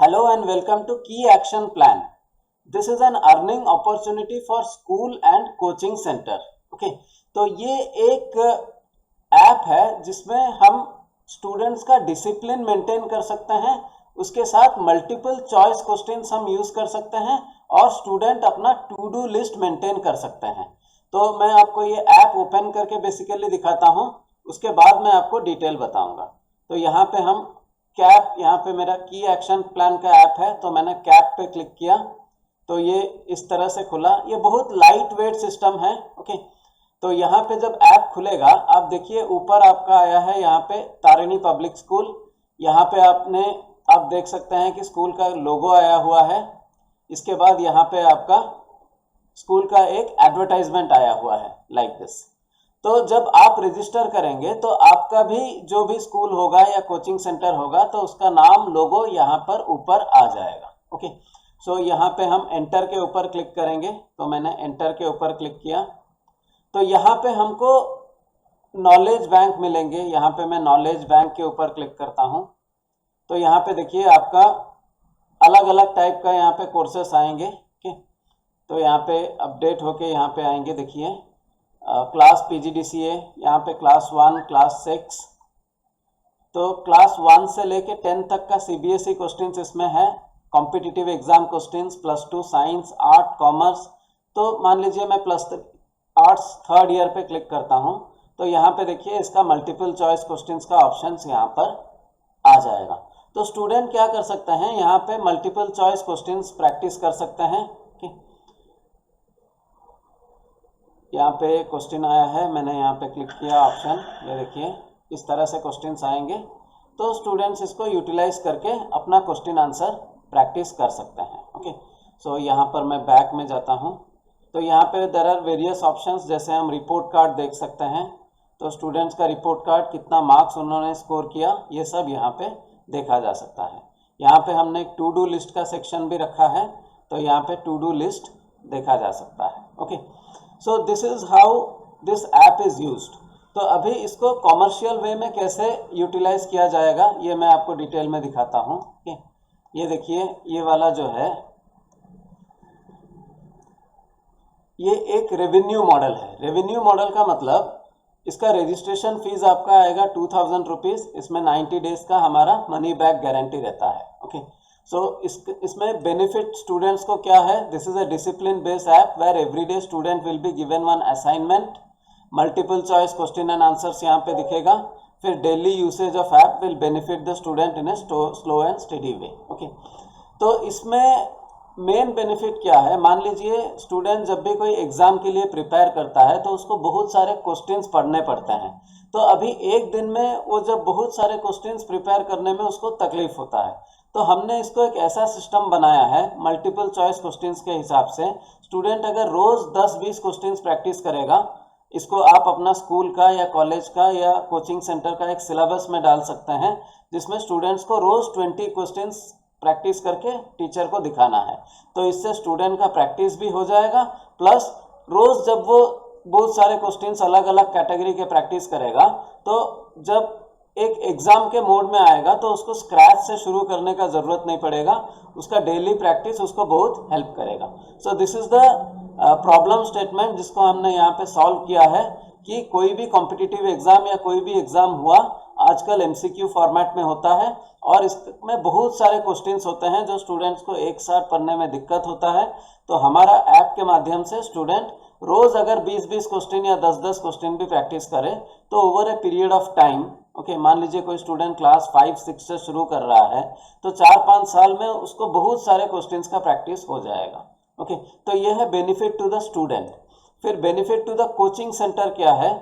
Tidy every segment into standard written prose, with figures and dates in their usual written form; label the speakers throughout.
Speaker 1: Hello and welcome to Key Action Plan. This is an earning opportunity for school and coaching center. Okay, तो ये एक app है जिसमें हम students का डिसिप्लिन मेंटेन कर सकते हैं, उसके साथ मल्टीपल चॉइस क्वेश्चंस हम यूज कर सकते हैं और स्टूडेंट अपना टू डू लिस्ट मेंटेन कर सकते हैं। तो मैं आपको ये ऐप ओपन करके बेसिकली दिखाता हूँ, उसके बाद मैं आपको डिटेल बताऊंगा। तो यहाँ पे हम कैप, यहाँ पे मेरा की एक्शन प्लान का ऐप है, तो मैंने कैप पे क्लिक किया तो ये इस तरह से खुला। ये बहुत लाइट वेट सिस्टम है। ओके, तो यहाँ पे जब ऐप खुलेगा आप देखिए ऊपर आपका आया है यहाँ पे तारिणी पब्लिक स्कूल। यहाँ पे आप देख सकते हैं कि स्कूल का लोगो आया हुआ है। इसके बाद यहाँ पे आपका स्कूल का एक एडवर्टाइजमेंट आया हुआ है लाइक दिस। तो जब आप रजिस्टर करेंगे तो आपका भी जो भी स्कूल होगा या कोचिंग सेंटर होगा तो उसका नाम, लोगो यहाँ पर ऊपर आ जाएगा। ओके, सो यहाँ पे हम एंटर के ऊपर क्लिक करेंगे। तो मैंने एंटर के ऊपर क्लिक किया तो यहाँ पे हमको नॉलेज बैंक मिलेंगे। यहाँ पे मैं नॉलेज बैंक के ऊपर क्लिक करता हूँ तो यहाँ पे देखिए आपका अलग अलग टाइप का यहाँ पे कोर्सेस आएंगे। ओके, तो यहाँ पे अपडेट होके यहाँ पे आएंगे। देखिए क्लास PGDCA, यहाँ पे क्लास 1, क्लास 6, तो क्लास 1 से लेके 10 तक का CBSE क्वेश्चंस इसमें है। Competitive exam questions +2 science, art, commerce. तो मान लीजिए मैं आर्ट्स थर्ड ईयर पे क्लिक करता हूँ तो यहाँ पे देखिए इसका मल्टीपल चॉइस क्वेश्चंस का ऑप्शंस यहाँ पर आ जाएगा। तो स्टूडेंट क्या कर सकते हैं, यहाँ पे मल्टीपल चॉइस क्वेश्चंस प्रैक्टिस कर सकते हैं। यहाँ पे क्वेश्चन आया है, मैंने यहाँ पे क्लिक किया ऑप्शन, ये देखिए इस तरह से क्वेश्चंस आएंगे। तो स्टूडेंट्स इसको यूटिलाइज करके अपना क्वेश्चन आंसर प्रैक्टिस कर सकते हैं। ओके, सो यहाँ पर मैं बैक में जाता हूँ तो यहाँ पे देयर आर वेरियस ऑप्शंस। जैसे हम रिपोर्ट कार्ड देख सकते हैं, तो स्टूडेंट्स का रिपोर्ट कार्ड, कितना मार्क्स उन्होंने स्कोर किया, ये सब यहाँ पे देखा जा सकता है। यहाँ पे हमने एक टू डू लिस्ट का सेक्शन भी रखा है, तो यहाँ पे टू डू लिस्ट देखा जा सकता है। Okay, so this is how this app is used. तो अभी इसको कॉमर्शियल वे में कैसे यूटिलाइज किया जाएगा ये मैं आपको डिटेल में दिखाता हूँ। ये देखिए ये वाला जो है ये एक रेवेन्यू मॉडल है। रेवेन्यू मॉडल का मतलब इसका रजिस्ट्रेशन फीस आपका आएगा 2000 रुपीज़। इसमें 90 डेज का हमारा मनी बैक गारंटी रहता है। ओके, सो इसमें बेनिफिट स्टूडेंट्स को क्या है, this is a discipline based app where everyday student will be given one assignment, multiple choice question and answers यहाँ पे दिखेगा। फिर daily usage of app will benefit the student in a slow and study way. Okay, तो इसमें main benefit क्या है, मान लीजिए स्टूडेंट जब भी कोई एग्जाम के लिए प्रिपेयर करता है तो उसको बहुत सारे क्वेश्चंस पढ़ने पड़ते हैं। तो अभी एक दिन में वो जब बहुत सारे क्वेश्चंस प्रिपेयर करने में उसको तकलीफ होता है, तो हमने इसको एक ऐसा सिस्टम बनाया है मल्टीपल चॉइस क्वेश्चंस के हिसाब से। स्टूडेंट अगर रोज 10-20 क्वेश्चंस प्रैक्टिस करेगा, इसको आप अपना स्कूल का या कॉलेज का या कोचिंग सेंटर का एक सिलेबस में डाल सकते हैं, जिसमें स्टूडेंट्स को रोज 20 क्वेश्चंस प्रैक्टिस करके टीचर को दिखाना है। तो इससे स्टूडेंट का प्रैक्टिस भी हो जाएगा, प्लस रोज जब वो बहुत सारे क्वेश्चंस अलग अलग कैटेगरी के प्रैक्टिस करेगा तो जब एक एग्जाम के मोड में आएगा तो उसको स्क्रैच से शुरू करने का जरूरत नहीं पड़ेगा। उसका डेली प्रैक्टिस उसको बहुत हेल्प करेगा। So this is the problem statement जिसको हमने यहाँ पे सॉल्व किया है कि कोई भी कॉम्पिटिटिव एग्जाम या कोई भी एग्जाम हुआ आजकल MCQ फॉर्मेट में होता है और इसमें बहुत सारे क्वेश्चंस होते हैं जो स्टूडेंट्स को एक साथ पढ़ने में दिक्कत होता है। तो हमारा ऐप के माध्यम से स्टूडेंट रोज अगर 20-20 क्वेश्चन या 10-10 क्वेश्चन भी प्रैक्टिस करे तो over a period of time, okay, मान लीजिए कोई स्टूडेंट क्लास 5-6 से शुरू कर रहा है तो 4-5 साल में उसको बहुत सारे क्वेश्चंस का प्रैक्टिस हो जाएगा। ओके, तो ये है बेनिफिट टू द स्टूडेंट। फिर benefit to the coaching centre क्या है,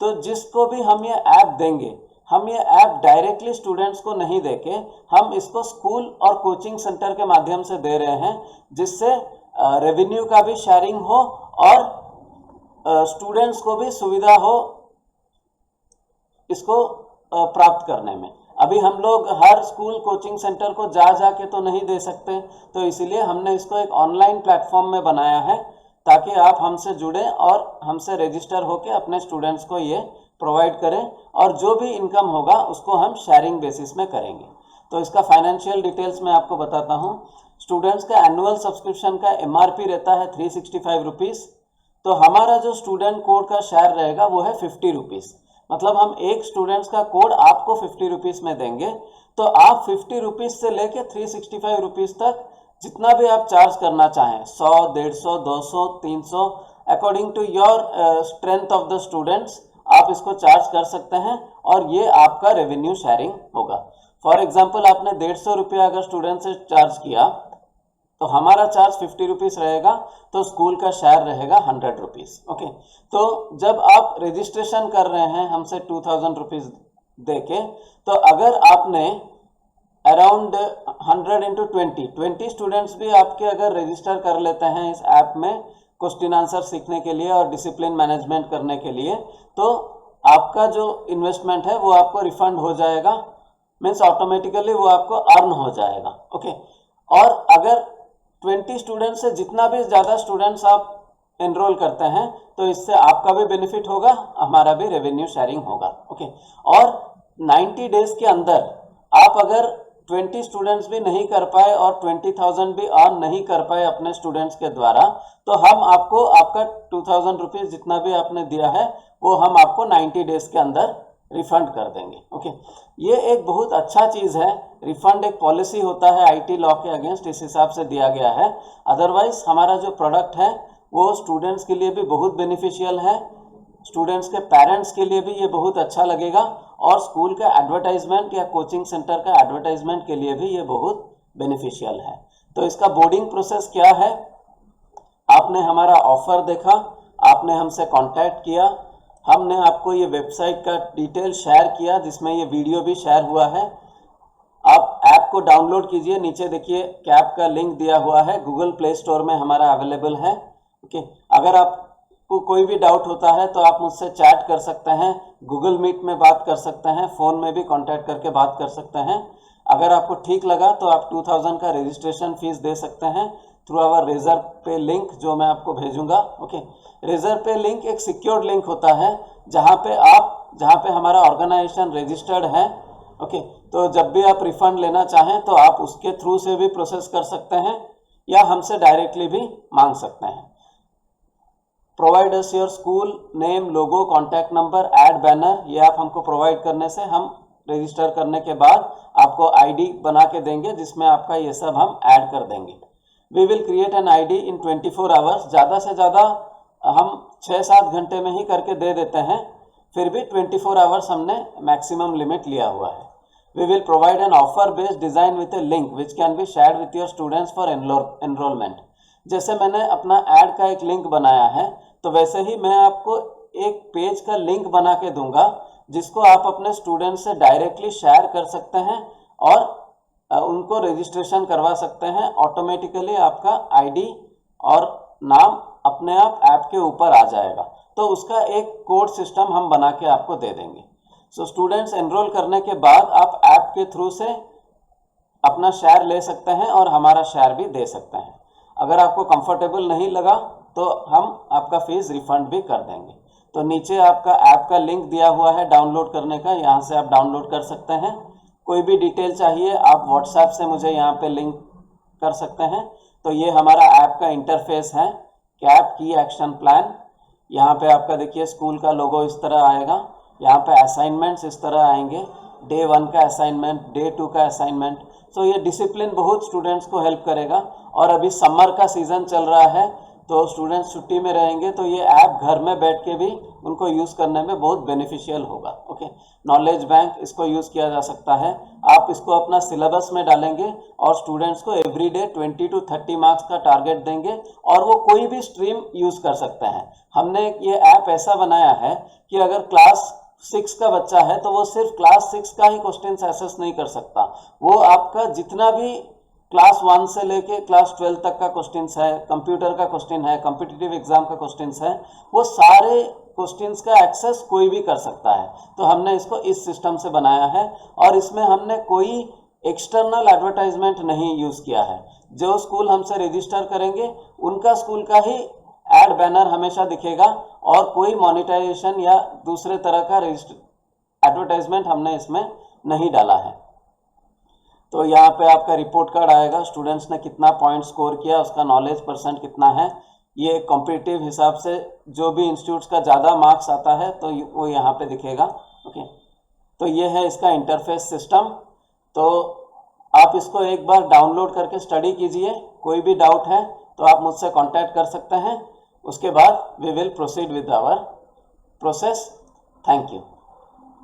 Speaker 1: तो जिसको भी हम ये ऐप देंगे, हम ये ऐप डायरेक्टली स्टूडेंट्स को नहीं देके हम इसको स्कूल और कोचिंग सेंटर के माध्यम से दे रहे हैं, जिससे रेवेन्यू का भी शेयरिंग हो और स्टूडेंट्स को भी सुविधा हो इसको प्राप्त करने में। अभी हम लोग हर स्कूल कोचिंग सेंटर को जा के तो नहीं दे सकते, तो इसीलिए हमने इसको एक ऑनलाइन प्लेटफॉर्म में बनाया है ताकि आप हमसे जुड़ें और हमसे रजिस्टर होकर अपने स्टूडेंट्स को ये प्रोवाइड करें और जो भी इनकम होगा उसको हम शेयरिंग बेसिस में करेंगे। तो इसका फाइनेंशियल डिटेल्स मैं आपको बताता हूँ। स्टूडेंट्स का एनुअल सब्सक्रिप्शन का MRP रहता है 365 रुपीज़। तो हमारा जो स्टूडेंट कोड का शेयर रहेगा वो है 50 रुपीज़। मतलब हम एक स्टूडेंट्स का कोड आपको 50 रुपीज़ में देंगे। तो आप 50 रुपीज़ से लेके 365 रुपीज़ तक जितना भी आप चार्ज करना चाहें, 100, 150, 200, 300, according to your strength of the students आप इसको चार्ज कर सकते हैं और ये आपका रेवेन्यू शेयरिंग होगा। फॉर एग्जाम्पल आपने 150 रुपया अगर स्टूडेंट से चार्ज किया तो हमारा चार्ज 50 रुपीज़ रहेगा, तो स्कूल का शेयर रहेगा 100 रुपीज़। ओके, तो जब आप रजिस्ट्रेशन कर रहे हैं हमसे 2000 रुपीज़ दे के, तो अगर आपने अराउंड 100 इंटू 20 स्टूडेंट्स भी आपके अगर रजिस्टर कर लेते हैं इस ऐप में क्वेश्चन आंसर सीखने के लिए और डिसिप्लिन मैनेजमेंट करने के लिए, तो आपका जो इन्वेस्टमेंट है वो आपको रिफंड हो जाएगा, मीन्स ऑटोमेटिकली वो आपको अर्न हो जाएगा। ओके, और अगर 20 स्टूडेंट्स से जितना भी ज़्यादा स्टूडेंट्स आप एनरोल करते हैं तो इससे आपका भी बेनिफिट होगा, हमारा भी रेवेन्यू शेयरिंग होगा। ओके, और 90 डेज के अंदर आप अगर 20 स्टूडेंट्स भी नहीं कर पाए और 20,000 भी अर्न नहीं कर पाए अपने स्टूडेंट्स के द्वारा, तो हम आपको आपका 2000 रुपीज़ जितना भी आपने दिया है वो हम आपको 90 डेज के अंदर रिफंड कर देंगे। ओके, ये एक बहुत अच्छा चीज़ है। रिफंड एक पॉलिसी होता है IT लॉ के अगेंस्ट, इस हिसाब से दिया गया है। अदरवाइज हमारा जो प्रोडक्ट है वो स्टूडेंट्स के लिए भी बहुत बेनिफिशियल है, स्टूडेंट्स के पेरेंट्स के लिए भी ये बहुत अच्छा लगेगा, और स्कूल का एडवर्टाइजमेंट या कोचिंग सेंटर का एडवर्टाइजमेंट के लिए भी ये बहुत बेनिफिशियल है। तो इसका बोर्डिंग प्रोसेस क्या है? आपने हमारा ऑफर देखा, आपने हमसे कांटेक्ट किया, हमने आपको ये वेबसाइट का डिटेल शेयर किया जिसमें ये वीडियो भी शेयर हुआ है। आप ऐप को डाउनलोड कीजिए, नीचे देखिए कैप का लिंक दिया हुआ है, गूगल प्ले स्टोर में हमारा अवेलेबल है। ओके, अगर आपको कोई भी डाउट होता है तो आप मुझसे चैट कर सकते हैं, गूगल मीट में बात कर सकते हैं, फ़ोन में भी कांटेक्ट करके बात कर सकते हैं। अगर आपको ठीक लगा तो आप 2000 का रजिस्ट्रेशन फीस दे सकते हैं थ्रू आवर रेजर पे लिंक जो मैं आपको भेजूंगा। ओके, रेजर पे लिंक एक सिक्योर्ड लिंक होता है जहाँ पे हमारा ऑर्गेनाइजेशन रजिस्टर्ड है। ओके, तो जब भी आप रिफंड लेना चाहें तो आप उसके थ्रू से भी प्रोसेस कर सकते हैं या हमसे डायरेक्टली भी मांग सकते हैं। Provide us your school name, logo, contact number, add banner, ये आप हमको प्रोवाइड करने से हम रजिस्टर करने के बाद आपको ID बना के देंगे जिसमें आपका ये सब हम ऐड कर देंगे। We will create an ID in 24 hours. ज़्यादा से ज़्यादा हम 6-7 घंटे में ही करके दे देते हैं, फिर भी 24 आवर्स हमने मैक्सिमम लिमिट लिया हुआ है। We will provide an offer based design with a link which can be shared with your students for enrolment. जैसे मैंने अपना ऐड का एक लिंक बनाया है तो वैसे ही मैं आपको एक पेज का लिंक बना के दूंगा जिसको आप अपने स्टूडेंट्स से डायरेक्टली शेयर कर सकते हैं और उनको रजिस्ट्रेशन करवा सकते हैं। ऑटोमेटिकली आपका ID और नाम अपने आप ऐप के ऊपर आ जाएगा, तो उसका एक कोड सिस्टम हम बना के आपको दे देंगे। सो स्टूडेंट्स एनरोल करने के बाद आप ऐप के थ्रू से अपना शेयर ले सकते हैं और हमारा शेयर भी दे सकते हैं। अगर आपको कंफर्टेबल नहीं लगा तो हम आपका फीस रिफंड भी कर देंगे। तो नीचे आपका ऐप का लिंक दिया हुआ है डाउनलोड करने का, यहाँ से आप डाउनलोड कर सकते हैं। कोई भी डिटेल चाहिए आप व्हाट्सएप से मुझे यहाँ पे लिंक कर सकते हैं। तो ये हमारा ऐप का इंटरफेस है, कैप की एक्शन प्लान। यहाँ पे आपका देखिए स्कूल का लोगो इस तरह आएगा, यहाँ पे असाइनमेंट्स इस तरह आएंगे, डे 1 का असाइनमेंट, डे 2 का असाइनमेंट। सो ये डिसिप्लिन बहुत स्टूडेंट्स को हेल्प करेगा। और अभी समर का सीज़न चल रहा है तो स्टूडेंट्स छुट्टी में रहेंगे तो ये ऐप घर में बैठ के भी उनको यूज़ करने में बहुत बेनिफिशियल होगा। ओके, नॉलेज बैंक इसको यूज़ किया जा सकता है। आप इसको अपना सिलेबस में डालेंगे और स्टूडेंट्स को एवरीडे 20 to 30 मार्क्स का टारगेट देंगे और वो कोई भी स्ट्रीम यूज़ कर सकते हैं। हमने ये ऐप ऐसा बनाया है कि अगर क्लास 6 का बच्चा है तो वो सिर्फ क्लास 6 का ही क्वेश्चन एसेस नहीं कर सकता, वो आपका जितना भी क्लास 1 से लेके क्लास 12 तक का क्वेश्चन है, कंप्यूटर का क्वेश्चन है, कॉम्पिटिटिव एग्जाम का क्वेश्चन है, वो सारे क्वेश्चंस का एक्सेस कोई भी कर सकता है। तो हमने इसको इस सिस्टम से बनाया है और इसमें हमने कोई एक्सटर्नल एडवर्टाइजमेंट नहीं यूज़ किया है। जो स्कूल हमसे रजिस्टर करेंगे उनका स्कूल का ही ऐड बैनर हमेशा दिखेगा और कोई मोनेटाइजेशन या दूसरे तरह का एडवर्टाइजमेंट हमने इसमें नहीं डाला है। तो यहाँ पे आपका रिपोर्ट कार्ड आएगा, स्टूडेंट्स ने कितना पॉइंट स्कोर किया, उसका नॉलेज परसेंट कितना है। ये कॉम्पिटिटिव हिसाब से जो भी इंस्टीट्यूट्स का ज़्यादा मार्क्स आता है तो वो यहाँ पे दिखेगा। ओके, तो ये है इसका इंटरफेस सिस्टम। तो आप इसको एक बार डाउनलोड करके स्टडी कीजिए। कोई भी डाउट है तो आप मुझसे कांटेक्ट कर सकते हैं। उसके बाद we will proceed with our process. Thank you.